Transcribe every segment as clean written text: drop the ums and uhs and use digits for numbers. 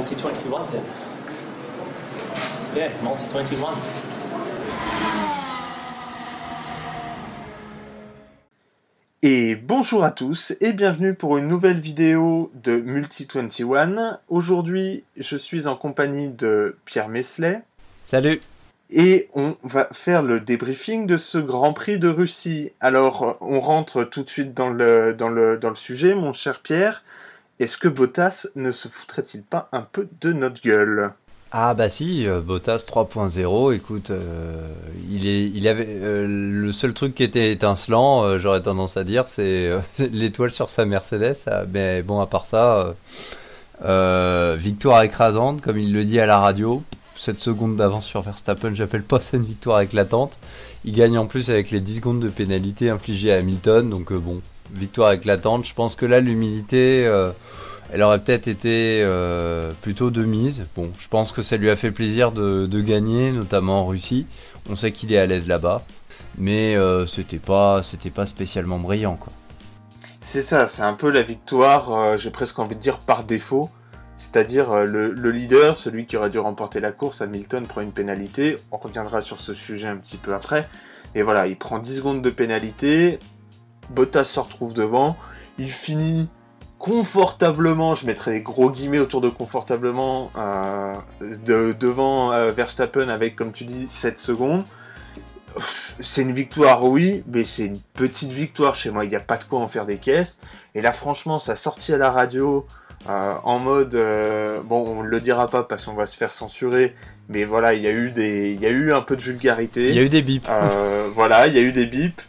Multi-20 was it? Yeah, Multi-21. Et bonjour à tous et bienvenue pour une nouvelle vidéo de Multi-21. Aujourd'hui, je suis en compagnie de Pierre Meslay. Salut. Et on va faire le débriefing de ce Grand Prix de Russie. Alors, on rentre tout de suite dans le sujet, mon cher Pierre. Est-ce que Bottas ne se foutrait-il pas un peu de notre gueule ? Ah bah si, Bottas 3.0, écoute, il avait le seul truc qui était étincelant, j'aurais tendance à dire, c'est l'étoile sur sa Mercedes. Mais bon, à part ça, victoire écrasante, comme il le dit à la radio. 7 secondes d'avance sur Verstappen, j'appelle pas ça une victoire éclatante. Il gagne en plus avec les 10 secondes de pénalité infligées à Hamilton, donc bon, victoire éclatante. Je pense que là, l'humilité, elle aurait peut-être été plutôt de mise. Bon, je pense que ça lui a fait plaisir de gagner, notamment en Russie. On sait qu'il est à l'aise là-bas, mais c'était pas spécialement brillant, quoi. C'est ça, c'est un peu la victoire, j'ai presque envie de dire par défaut. C'est-à-dire le leader, celui qui aurait dû remporter la course, Hamilton, prend une pénalité. On reviendra sur ce sujet un petit peu après. Et voilà, il prend 10 secondes de pénalité. Bottas se retrouve devant. Il finit confortablement, je mettrai des gros guillemets autour de confortablement, devant Verstappen avec, comme tu dis, 7 secondes. C'est une victoire, oui, mais c'est une petite victoire chez moi. Il n'y a pas de quoi en faire des caisses. Et là, franchement, sa sortie à la radio... en mode, bon, on le dira pas parce qu'on va se faire censurer, mais voilà, il y a eu un peu de vulgarité. Il y a eu des bips. Voilà, il y a eu des bips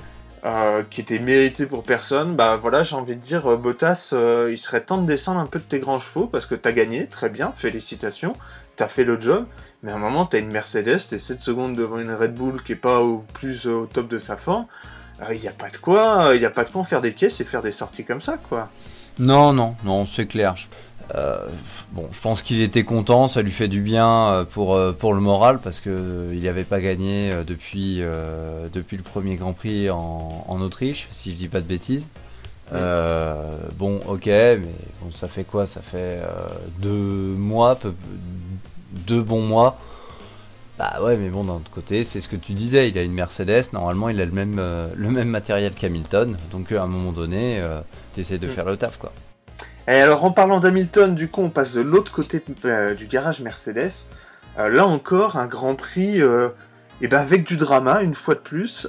qui étaient mérités pour personne. Bah voilà, j'ai envie de dire, Bottas, il serait temps de descendre un peu de tes grands chevaux parce que t'as gagné, très bien, félicitations, t'as fait le job. Mais à un moment, t'as une Mercedes, t'es 7 secondes devant une Red Bull qui est pas au top de sa forme. Il y a pas de quoi en faire des caisses et faire des sorties comme ça, quoi. Non, c'est clair. Bon, je pense qu'il était content, ça lui fait du bien pour le moral parce que il n'avait pas gagné depuis le premier Grand Prix en Autriche, si je dis pas de bêtises. Bon, ok, mais bon, ça fait quoi ? Ça fait 2 mois, 2 bons mois. Bah ouais, mais bon, d'un autre côté, c'est ce que tu disais, il a une Mercedes, normalement il a le même matériel qu'Hamilton, donc à un moment donné, t'essayes de faire le taf, quoi. Et alors, en parlant d'Hamilton, du coup, on passe de l'autre côté du garage Mercedes. Là encore, un Grand Prix avec du drama, une fois de plus.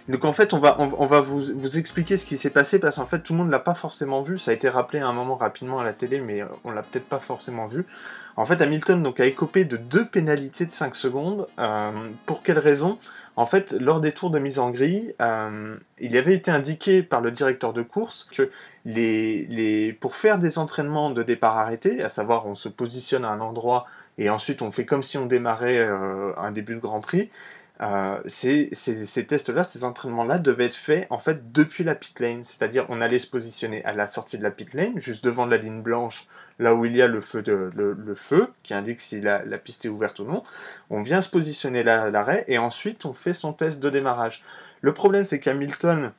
Donc en fait, on va vous expliquer ce qui s'est passé, parce qu'en fait, tout le monde l'a pas forcément vu. Ça a été rappelé à un moment rapidement à la télé, mais on l'a peut-être pas forcément vu. En fait, Hamilton donc, a écopé de 2 pénalités de 5 secondes. Pour quelle raison ? En fait, lors des tours de mise en grille, il avait été indiqué par le directeur de course que pour faire des entraînements de départ arrêté, à savoir on se positionne à un endroit et ensuite on fait comme si on démarrait un début de Grand Prix, ces tests-là, ces entraînements-là devaient être faits en fait depuis la pit lane, c'est-à-dire on allait se positionner à la sortie de la pit lane, juste devant la ligne blanche, là où il y a le feu qui indique si la piste est ouverte ou non. On vient se positionner là à l'arrêt et ensuite on fait son test de démarrage. Le problème, c'est qu'Hamilton,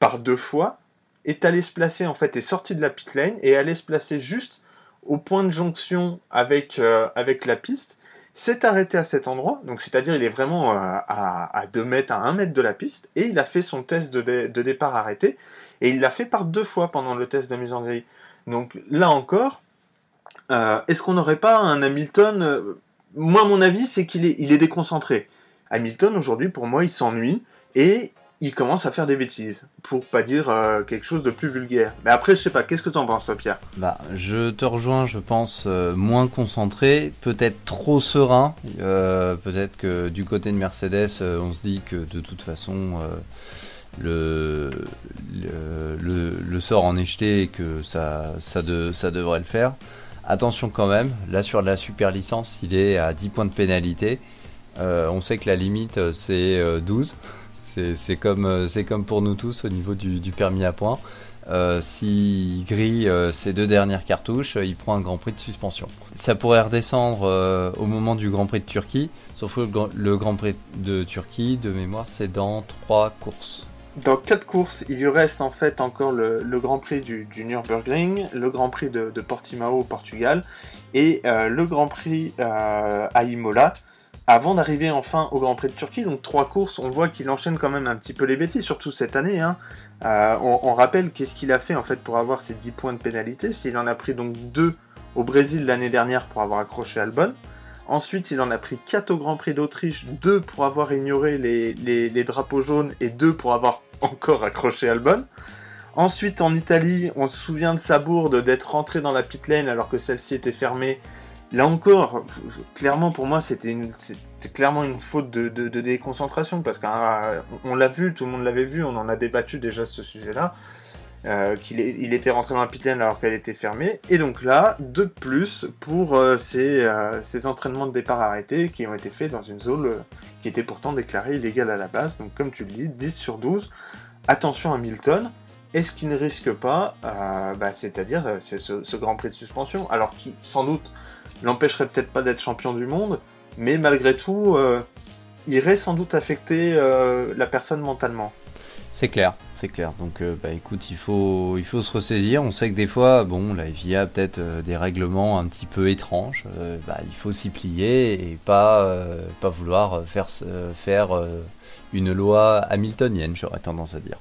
par 2 fois, est allé se placer, en fait, est sorti de la pit lane et est allé se placer juste au point de jonction avec la piste, s'est arrêté à cet endroit, donc c'est-à-dire il est vraiment à 2 mètres, à 1 mètre de la piste, et il a fait son test de départ arrêté, et il l'a fait par 2 fois pendant le test de mise en grille. Donc là encore, est-ce qu'on n'aurait pas un Hamilton moi, mon avis, c'est qu'il est déconcentré. Hamilton, aujourd'hui, pour moi, il s'ennuie, et il commence à faire des bêtises, pour pas dire quelque chose de plus vulgaire. Mais après, je sais pas, qu'est-ce que t'en penses, toi, Pierre ? Bah, je te rejoins, je pense, moins concentré, peut-être trop serein. Peut-être que du côté de Mercedes, on se dit que de toute façon, le sort en est jeté et que ça devrait le faire. Attention quand même, là sur la super licence, il est à 10 points de pénalité. On sait que la limite, c'est 12. C'est comme pour nous tous au niveau du permis à points. S'il grille ses 2 dernières cartouches, il prend un Grand Prix de suspension. Ça pourrait redescendre au moment du Grand Prix de Turquie, sauf que le Grand Prix de Turquie, de mémoire, c'est dans 3 courses. Dans 4 courses, il lui reste en fait encore le Grand Prix du Nürburgring, le Grand Prix de Portimao au Portugal et le Grand Prix à Imola, avant d'arriver enfin au Grand Prix de Turquie. Donc 3 courses, on voit qu'il enchaîne quand même un petit peu les bêtises, surtout cette année. Hein. On rappelle qu'est-ce qu'il a fait en fait pour avoir ces 10 points de pénalité. S'il en a pris donc 2 au Brésil l'année dernière pour avoir accroché Albon. Ensuite, il en a pris 4 au Grand Prix d'Autriche, 2 pour avoir ignoré les drapeaux jaunes et 2 pour avoir encore accroché Albon. Ensuite, en Italie, on se souvient de sa bourde d'être rentré dans la pit lane alors que celle-ci était fermée. Là encore, clairement pour moi, c'était clairement une faute de déconcentration parce qu'on l'a vu, tout le monde l'avait vu, on en a débattu déjà ce sujet-là. Il était rentré dans la pit lane alors qu'elle était fermée, et donc là, 2 de plus pour ces entraînements de départ arrêtés qui ont été faits dans une zone qui était pourtant déclarée illégale à la base. Donc comme tu le dis, 10 sur 12. Attention à Hamilton, est-ce qu'il ne risque pas, c'est-à-dire ce Grand Prix de suspension, alors qui sans doute l'empêcherait peut-être pas d'être champion du monde, mais malgré tout, irait sans doute affecter la personne mentalement. C'est clair. Donc, écoute, il faut se ressaisir. On sait que des fois, la FIA a peut-être des règlements un petit peu étranges. Il faut s'y plier et pas vouloir faire une loi hamiltonienne, j'aurais tendance à dire.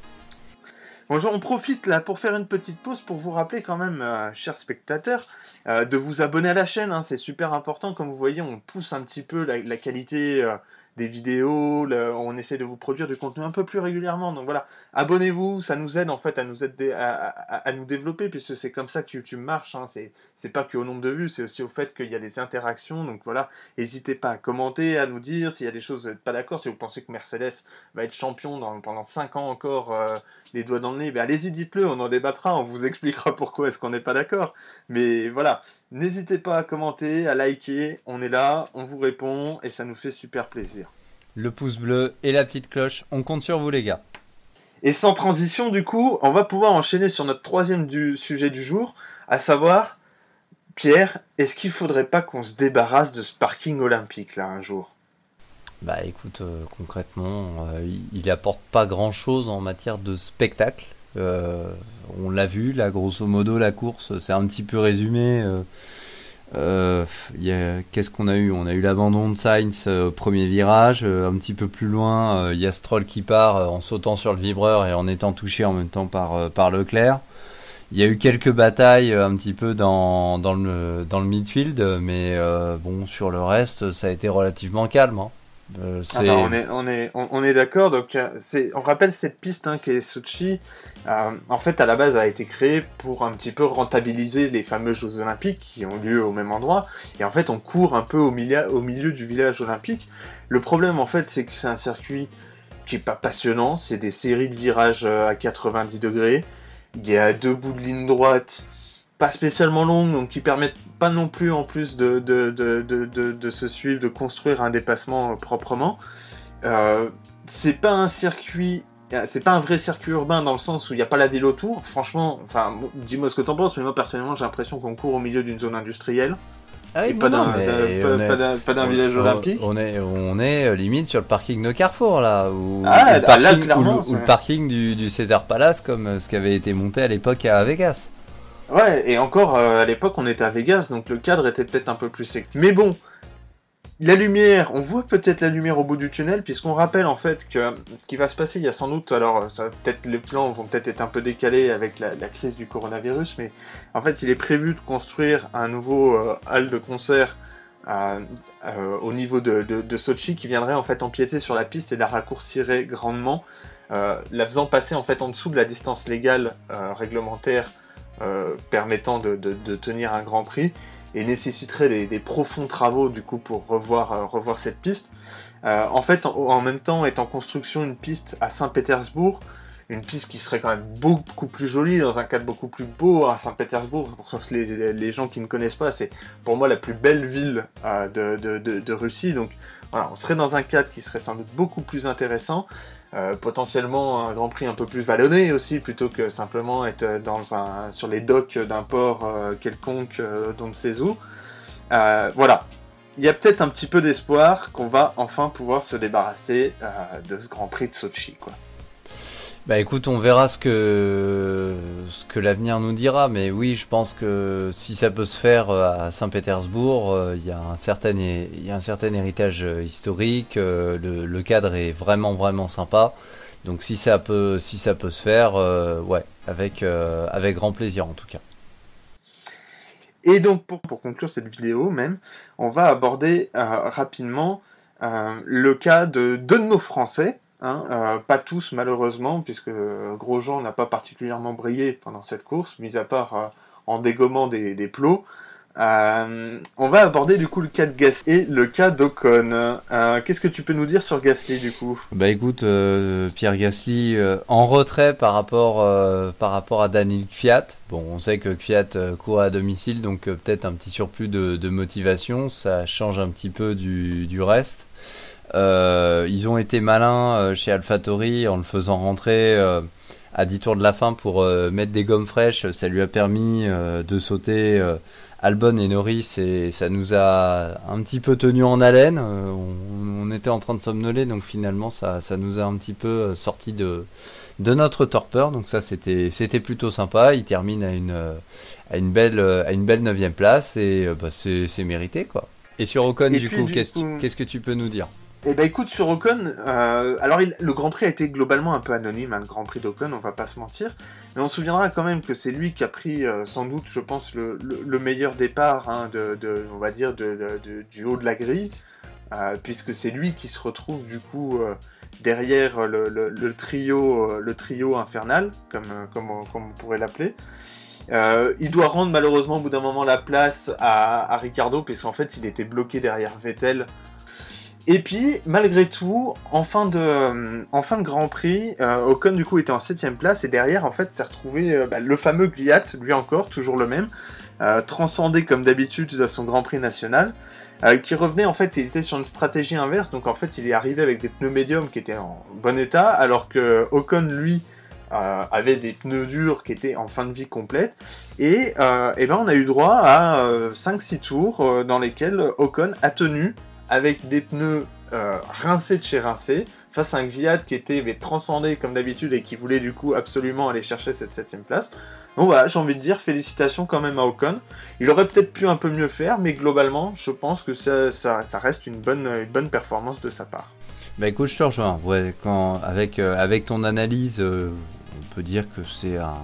Bonjour, on profite là pour faire une petite pause pour vous rappeler quand même, chers spectateurs, de vous abonner à la chaîne. Hein, c'est super important. Comme vous voyez, on pousse un petit peu la qualité des vidéos, on essaie de vous produire du contenu un peu plus régulièrement. Donc voilà, abonnez-vous, ça nous aide en fait à nous développer, puisque c'est comme ça que YouTube marche. Hein. C'est pas qu'au nombre de vues, c'est aussi au fait qu'il y a des interactions. Donc voilà, n'hésitez pas à commenter, à nous dire s'il y a des choses vous n'êtes pas d'accord, si vous pensez que Mercedes va être champion pendant 5 ans encore, les doigts dans le nez, allez-y, dites-le, on en débattra, on vous expliquera pourquoi est-ce qu'on n'est pas d'accord. Mais voilà, n'hésitez pas à commenter, à liker, on est là, on vous répond et ça nous fait super plaisir. Le pouce bleu et la petite cloche, on compte sur vous les gars. Et sans transition du coup, on va pouvoir enchaîner sur notre troisième sujet du jour, à savoir, Pierre, est-ce qu'il faudrait pas qu'on se débarrasse de ce parking olympique là un jour ? Écoute, concrètement, il apporte pas grand chose en matière de spectacle. On l'a vu, là, grosso modo, la course, c'est un petit peu résumé. Qu'est-ce qu'on a eu ? On a eu l'abandon de Sainz au premier virage. Un petit peu plus loin, il y a Stroll qui part en sautant sur le vibreur et en étant touché en même temps par Leclerc. Il y a eu quelques batailles un petit peu dans le midfield, mais sur le reste, ça a été relativement calme. Hein. On est d'accord. Donc, on rappelle cette piste qui est Sochi. En fait, à la base, a été créée pour un petit peu rentabiliser les fameux Jeux Olympiques qui ont lieu au même endroit. Et en fait, on court un peu au milieu du village olympique. Le problème, en fait, c'est que c'est un circuit qui est pas passionnant. C'est des séries de virages à 90 degrés. Il y a 2 bouts de ligne droite, pas spécialement longues, donc qui permettent pas non plus, en plus de se suivre, de construire un dépassement proprement. C'est pas un circuit, c'est pas un vrai circuit urbain dans le sens où il n'y a pas la ville autour. Franchement, dis-moi ce que t'en penses, mais moi personnellement j'ai l'impression qu'on court au milieu d'une zone industrielle. Et pas d'un village olympique. On est limite sur le parking de Carrefour là, ou le parking du César Palace comme ce qui avait été monté à l'époque à Vegas. Ouais, et encore à l'époque on était à Vegas, donc le cadre était peut-être un peu plus sec. Mais bon, la lumière, on voit peut-être la lumière au bout du tunnel, puisqu'on rappelle en fait que ce qui va se passer, il y a sans doute, alors les plans vont peut-être être un peu décalés avec la crise du coronavirus, mais en fait il est prévu de construire un nouveau hall de concert au niveau de Sochi qui viendrait en fait empiéter sur la piste et la raccourcirait grandement, la faisant passer en fait en dessous de la distance légale réglementaire permettant de tenir un Grand Prix, et nécessiterait des profonds travaux du coup pour revoir cette piste. En fait, en même temps est en construction une piste à Saint-Pétersbourg, une piste qui serait quand même beaucoup plus jolie, dans un cadre beaucoup plus beau. À Saint-Pétersbourg, pour les gens qui ne connaissent pas, c'est pour moi la plus belle ville de Russie, donc voilà, on serait dans un cadre qui serait sans doute beaucoup plus intéressant. Potentiellement un Grand Prix un peu plus vallonné aussi, plutôt que simplement être sur les docks d'un port quelconque d'on ne sait où. Voilà, il y a peut-être un petit peu d'espoir qu'on va enfin pouvoir se débarrasser de ce Grand Prix de Sochi, quoi. Bah écoute, on verra ce que l'avenir nous dira, mais oui, je pense que si ça peut se faire à Saint-Pétersbourg, il y a un certain héritage historique, le cadre est vraiment vraiment sympa, donc si ça peut se faire, ouais, avec grand plaisir en tout cas. Et donc, pour conclure cette vidéo même, on va aborder rapidement le cas de deux de nos Français, hein, pas tous malheureusement, puisque Grosjean n'a pas particulièrement brillé pendant cette course, mis à part en dégommant des plots. On va aborder du coup le cas de Gasly et le cas d'Ocon. Qu'est-ce que tu peux nous dire sur Gasly du coup? Bah écoute, Pierre Gasly en retrait par rapport à Daniel Kvyat. Bon, on sait que Kvyat court à domicile, donc peut-être un petit surplus de motivation, ça change un petit peu du reste. Ils ont été malins chez AlphaTauri en le faisant rentrer à 10 tours de la fin pour mettre des gommes fraîches. Ça lui a permis de sauter Albon et Norris, et ça nous a un petit peu tenu en haleine. On était en train de somnoler, donc finalement ça nous a un petit peu sorti de notre torpeur. Donc ça c'était plutôt sympa. Il termine à une belle 9e place, et bah, c'est mérité quoi. Et sur Ocon, du coup, qu'est-ce que tu peux nous dire? Eh ben écoute, sur Ocon, alors le Grand Prix a été globalement un peu anonyme, hein, le Grand Prix d'Ocon, on va pas se mentir, mais on se souviendra quand même que c'est lui qui a pris sans doute, je pense, le meilleur départ, hein, on va dire, du haut de la grille, puisque c'est lui qui se retrouve du coup derrière le trio infernal, comme on pourrait l'appeler. Il doit rendre malheureusement au bout d'un moment la place à Ricciardo, puisqu'en fait il était bloqué derrière Vettel. Et puis, malgré tout, en fin de Grand Prix, Ocon du coup était en 7ème place, et derrière, en fait, s'est retrouvé le fameux Kvyat, lui encore, toujours le même, transcendé comme d'habitude dans son Grand Prix national, qui revenait, en fait, il était sur une stratégie inverse, donc en fait, il est arrivé avec des pneus médiums qui étaient en bon état, alors que Ocon, lui, avait des pneus durs qui étaient en fin de vie complète, et ben on a eu droit à 5-6 tours dans lesquels Ocon a tenu avec des pneus rincés de chez rincés, face à un Kvyat qui était transcendé comme d'habitude et qui voulait du coup absolument aller chercher cette 7ème place. Donc voilà, j'ai envie de dire félicitations quand même à Ocon. Il aurait peut-être pu un peu mieux faire, mais globalement, je pense que ça reste une bonne performance de sa part. Bah écoute, je te rejoins. Ouais, avec ton analyse, on peut dire que c'est un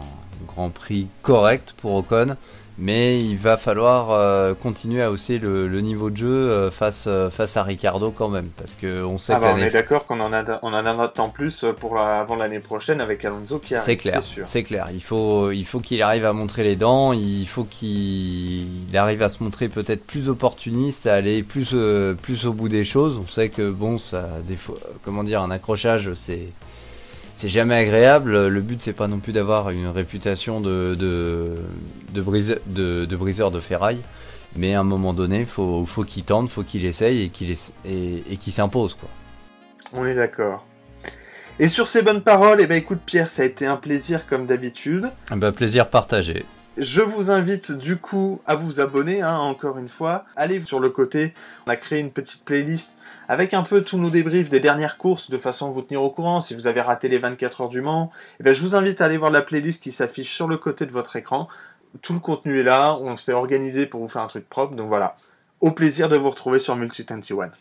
Grand Prix correct pour Ocon, mais il va falloir continuer à hausser le niveau de jeu face à Ricciardo quand même, parce que on sait on est d'accord qu'on en attend plus avant l'année prochaine avec Alonso qui arrive. C'est clair. Il faut qu'il arrive à montrer les dents, il faut qu'il arrive à se montrer peut-être plus opportuniste, à aller plus au bout des choses. On sait que bon, ça, des fois, comment dire, un accrochage, c'est jamais agréable. Le but, c'est pas non plus d'avoir une réputation de briseur de ferraille, mais à un moment donné, faut qu'il tente, faut qu'il essaye et qu'il s'impose quoi. On est d'accord. Et sur ces bonnes paroles, eh ben écoute Pierre, ça a été un plaisir comme d'habitude. Plaisir partagé. Je vous invite du coup à vous abonner, hein, encore une fois. Allez sur le côté, on a créé une petite playlist avec un peu tous nos débriefs des dernières courses, de façon à vous tenir au courant. Si vous avez raté les 24 heures du Mans, eh ben, je vous invite à aller voir la playlist qui s'affiche sur le côté de votre écran. Tout le contenu est là, on s'est organisé pour vous faire un truc propre, donc voilà. Au plaisir de vous retrouver sur Multi21.